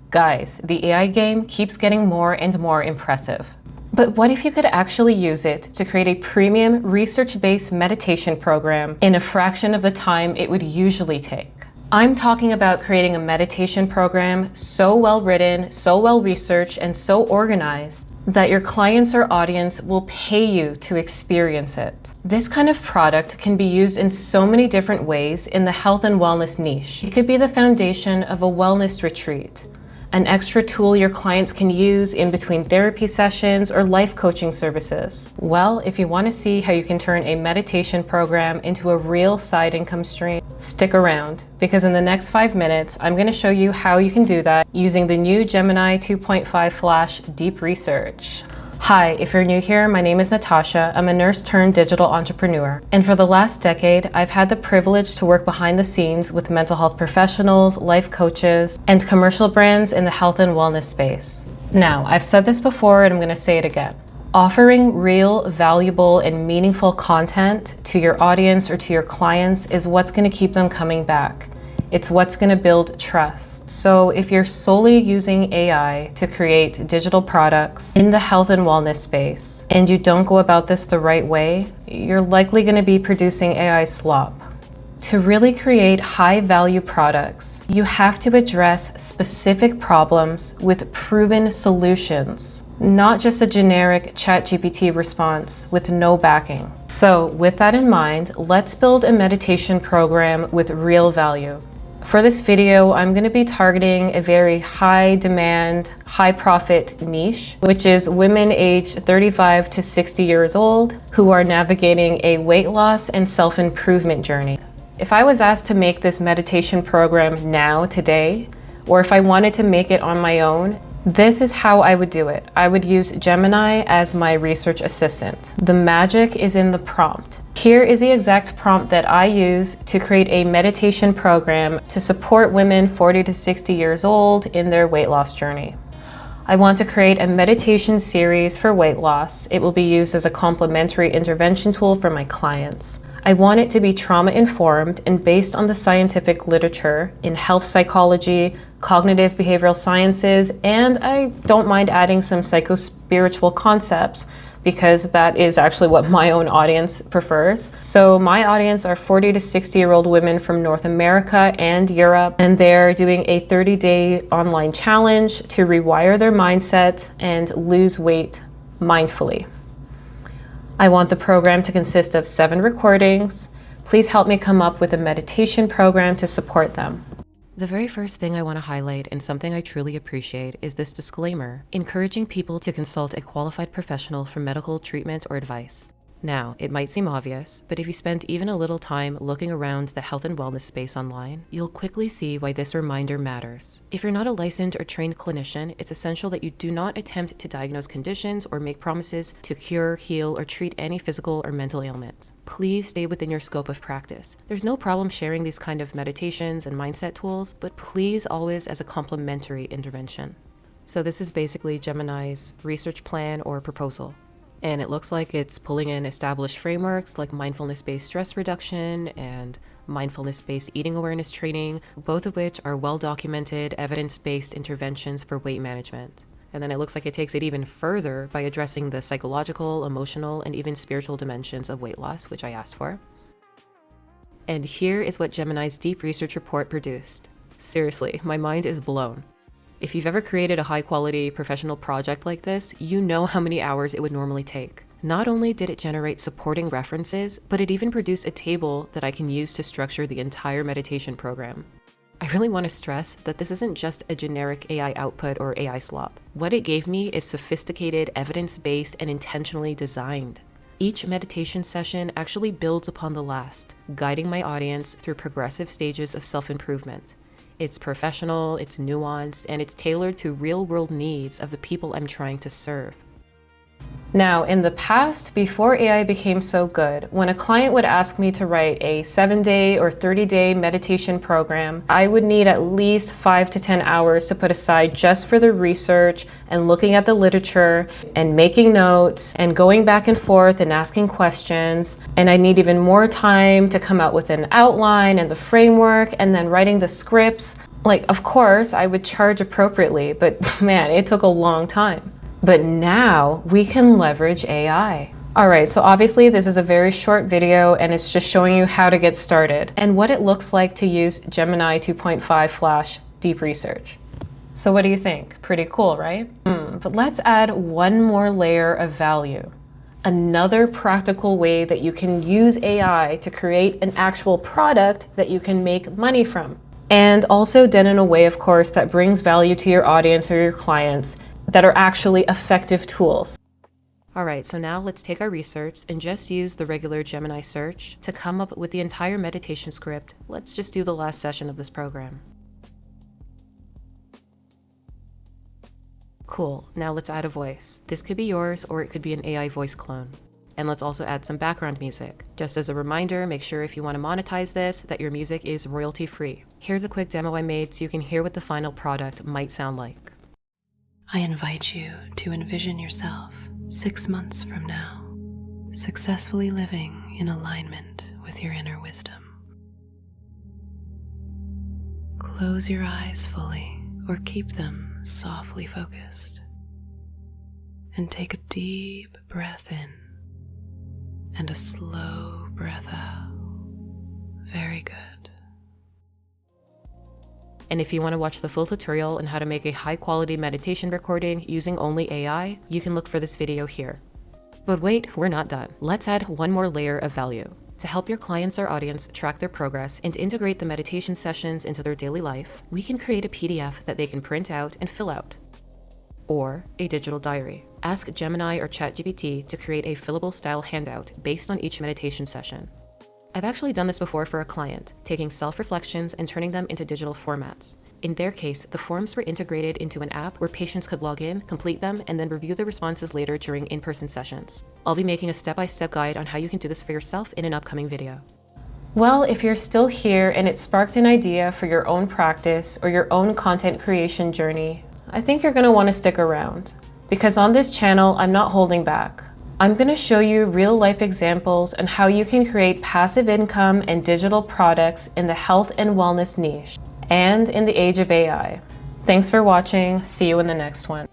Guys, the AI game keeps getting more and more impressive. But what if you could actually use it to create a premium research-based meditation program in a fraction of the time it would usually take? I'm talking about creating a meditation program so well written, so well researched, and so organized that your clients or audience will pay you to experience it. This kind of product can be used in so many different ways in the health and wellness niche. It could be the foundation of a wellness retreat, an extra tool your clients can use in between therapy sessions or life coaching services. Well, if you want to see how you can turn a meditation program into a real side income stream, stick around, because in the next 5 minutes, I'm going to show you how you can do that using the new Gemini 2.5 Flash Deep Research. Hi, if you're new here, my name is Natasha. I'm a nurse turned digital entrepreneur. And for the last decade, I've had the privilege to work behind the scenes with mental health professionals, life coaches, and commercial brands in the health and wellness space. Now, I've said this before and I'm going to say it again. Offering real, valuable, and meaningful content to your audience or to your clients is what's going to keep them coming back. It's what's going to build trust. So if you're solely using AI to create digital products in the health and wellness space, and you don't go about this the right way, you're likely going to be producing AI slop. To really create high-value products, you have to address specific problems with proven solutions, not just a generic ChatGPT response with no backing. So with that in mind, let's build a meditation program with real value. For this video, I'm going to be targeting a very high demand, high profit niche, which is women aged 35 to 60 years old who are navigating a weight loss and self-improvement journey. If I was asked to make this meditation program now, today, or if I wanted to make it on my own, this is how I would do it. I would use Gemini as my research assistant. The magic is in the prompt. Here is the exact prompt that I use to create a meditation program to support women 40 to 60 years old in their weight loss journey. I want to create a meditation series for weight loss. It will be used as a complementary intervention tool for my clients. I want it to be trauma-informed and based on the scientific literature in health psychology, cognitive behavioral sciences, and I don't mind adding some psycho-spiritual concepts because that is actually what my own audience prefers. So my audience are 40 to 60-year-old women from North America and Europe, and they're doing a 30-day online challenge to rewire their mindset and lose weight mindfully. I want the program to consist of 7 recordings. Please help me come up with a meditation program to support them. The very first thing I want to highlight, and something I truly appreciate, is this disclaimer, encouraging people to consult a qualified professional for medical treatment or advice. Now, it might seem obvious, but if you spend even a little time looking around the health and wellness space online, you'll quickly see why this reminder matters. If you're not a licensed or trained clinician, it's essential that you do not attempt to diagnose conditions or make promises to cure, heal, or treat any physical or mental ailment. Please stay within your scope of practice. There's no problem sharing these kind of meditations and mindset tools, but please always as a complementary intervention. So this is basically Gemini's research plan or proposal. And it looks like it's pulling in established frameworks like mindfulness-based stress reduction and mindfulness-based eating awareness training, both of which are well-documented, evidence-based interventions for weight management. And then it looks like it takes it even further by addressing the psychological, emotional, and even spiritual dimensions of weight loss, which I asked for. And here is what Gemini's deep research report produced. Seriously, my mind is blown. If you've ever created a high-quality professional project like this, you know how many hours it would normally take. Not only did it generate supporting references, but it even produced a table that I can use to structure the entire meditation program. I really want to stress that this isn't just a generic AI output or AI slop. What it gave me is sophisticated, evidence-based, and intentionally designed. Each meditation session actually builds upon the last, guiding my audience through progressive stages of self-improvement. It's professional, it's nuanced, and it's tailored to real-world needs of the people I'm trying to serve. Now, in the past, before AI became so good, when a client would ask me to write a 7-day or 30-day meditation program, I would need at least 5 to 10 hours to put aside just for the research and looking at the literature and making notes and going back and forth and asking questions. And I need even more time to come out with an outline and the framework and then writing the scripts. Like, of course, I would charge appropriately, but man, it took a long time. But now we can leverage AI. All right, so obviously this is a very short video and it's just showing you how to get started and what it looks like to use Gemini 2.5 Flash Deep Research. So what do you think? Pretty cool, right? But let's add one more layer of value. Another practical way that you can use AI to create an actual product that you can make money from. And also done in a way, of course, that brings value to your audience or your clients that are actually effective tools. All right, so now let's take our research and just use the regular Gemini search to come up with the entire meditation script. Let's just do the last session of this program. Cool, now let's add a voice. This could be yours or it could be an AI voice clone. And let's also add some background music. Just as a reminder, make sure if you want to monetize this, that your music is royalty free. Here's a quick demo I made so you can hear what the final product might sound like. I invite you to envision yourself 6 months from now, successfully living in alignment with your inner wisdom. Close your eyes fully or keep them softly focused. And take a deep breath in and a slow breath out. Very good. And if you want to watch the full tutorial on how to make a high-quality meditation recording using only AI, you can look for this video here. But wait, we're not done. Let's add one more layer of value. To help your clients or audience track their progress and integrate the meditation sessions into their daily life, we can create a PDF that they can print out and fill out. Or a digital diary. Ask Gemini or ChatGPT to create a fillable style handout based on each meditation session. I've actually done this before for a client, taking self-reflections and turning them into digital formats. In their case, the forms were integrated into an app where patients could log in, complete them, and then review the responses later during in-person sessions. I'll be making a step-by-step guide on how you can do this for yourself in an upcoming video. Well, if you're still here and it sparked an idea for your own practice or your own content creation journey, I think you're going to want to stick around. Because on this channel, I'm not holding back. I'm going to show you real-life examples on how you can create passive income and digital products in the health and wellness niche and in the age of AI. Thanks for watching. See you in the next one.